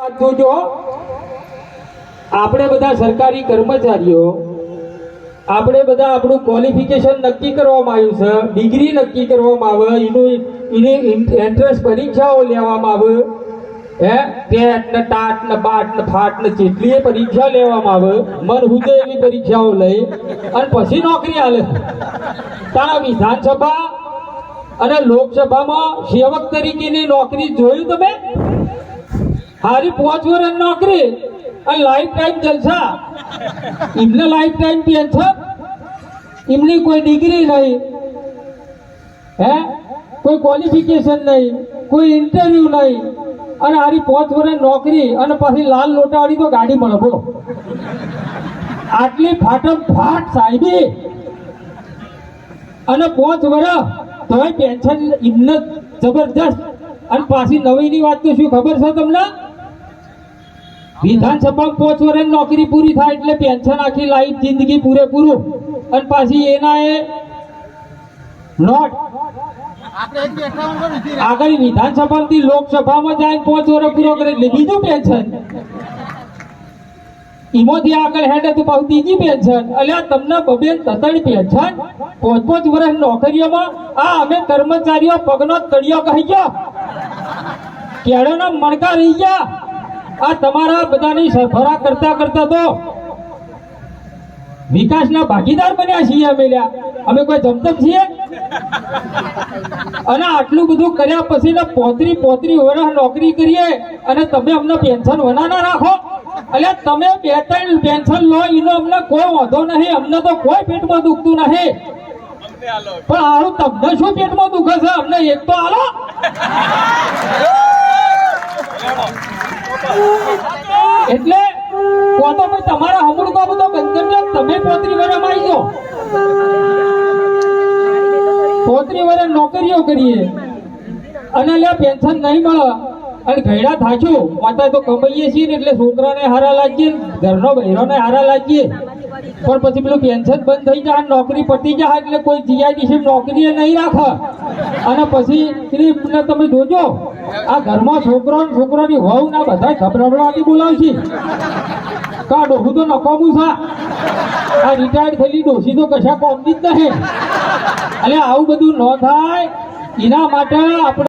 વાત જોજો, આપણે બધા સરકારી કર્મચારીઓ, આપણે બધા આપણું ક્વોલિફિકેશન નક્કી કરવામાં આવ્યું છે, ડિગ્રી નક્કી કરવામાં આવે, એની એન્ટ્રન્સ પરીક્ષાઓ લેવામાં આવે, ટેટ ને ટાટ ને બાટ ને ફાટ ને જેટલી પરીક્ષા લેવામાં આવે, મન હુજે એવી પરીક્ષાઓ લઈ અને પછી નોકરી આલે. તારા વિધાનસભા અને લોકસભામાં સેવક તરીકેની નોકરી જોયું તમે? હારી 5 વર્ષ નોકરી અને લાઈફ ટાઈમ જલસા. એમને લાઈફ ટાઈમ પેન્શન, એમની કોઈ ડિગ્રી નહીં, કોઈ ક્વોલિફિકેશન નહીં, કોઈ ઇન્ટરવ્યુ નહીં, અને હારી 5 વર્ષ નોકરી અને પછી લાલ લોટાવાળી તો ગાડી મળે. બોલો, આટલી ફાટમ ફાટ સાહેબી અને 5 વર્ષ તોય પેન્શન એમને જબરજસ્ત. અને પાછી નવીની વાત તો શું ખબર છે તમને? વિધાનસભામાં 5 વર્ષ નોકરી પૂરી થાય એટલે પેન્શન આખી લાઈફ જિંદગી પૂરેપૂરું. અને પાછી એના એ નોટ આગળ વિધાનસભાથી લોકસભામાં જાય 5 વર્ષ પૂરો કરે એટલે બીજું પેન્શન, એમાંથી આગળ હેડે તો પાછું બીજી પેન્શન. એટલે તમને બબે તતડી પેન્શન 5 વર્ષ નોકરીઓમાં. આ અમે કર્મચારીઓ પગનો તળિયો કહી ગયા, કેળોના મણકા રહી ગયા. આ તમારા બધાની સરફરા કરતા કરતા તો વિકાસના ભાગીદાર બન્યા છીએ અમે કોઈ જમતમ છીએ? અને આટલું બધું કર્યા પછી 35 વર્ષ નોકરી કરીએ અને તમે અમને પેન્શન વનાના રાખો. એટલે તમે 2-3 પેન્શન લો એનો અમને કોઈ વાંધો નહીં, અમને તો કોઈ પેટમાં દુખતું નહીં. પણ આવું તમને શું પેટમાં દુખે છે? અમને એક તો આલો. એટલે તો ભાઈ તમારા હમણાં તો બધો બંધ કરજો. તમે 35 વર્ષમાં આવી જાઓ, 35 વર્ષ નોકરીઓ કરીએ અને પેન્શન નહીં મળે અને ઘેડા થાચું માતા તો કમાઈએ છીએ ને એટલે છોકરાને હારા લાગીએ, ઘરનો બહેરોને હારા લાગીએ. પણ પછી પેલું પેન્શન બંધ થઈ જાય, નોકરી પતી જાય એટલે કોઈ જીઆઈડીસી નોકરી નહીં રાખે. અને પછી તમે જોજો આ ઘરમાં છોકરોની વહુ ના બધા ખબરાવડાવી બોલાવશે. કા ડોહું તો નકામું છે, આ રિટાયર્ડ થયેલી ડોસી તો કશા કોમની જ નહીં. એટલે આવું બધું ન થાય એના માટે આપણે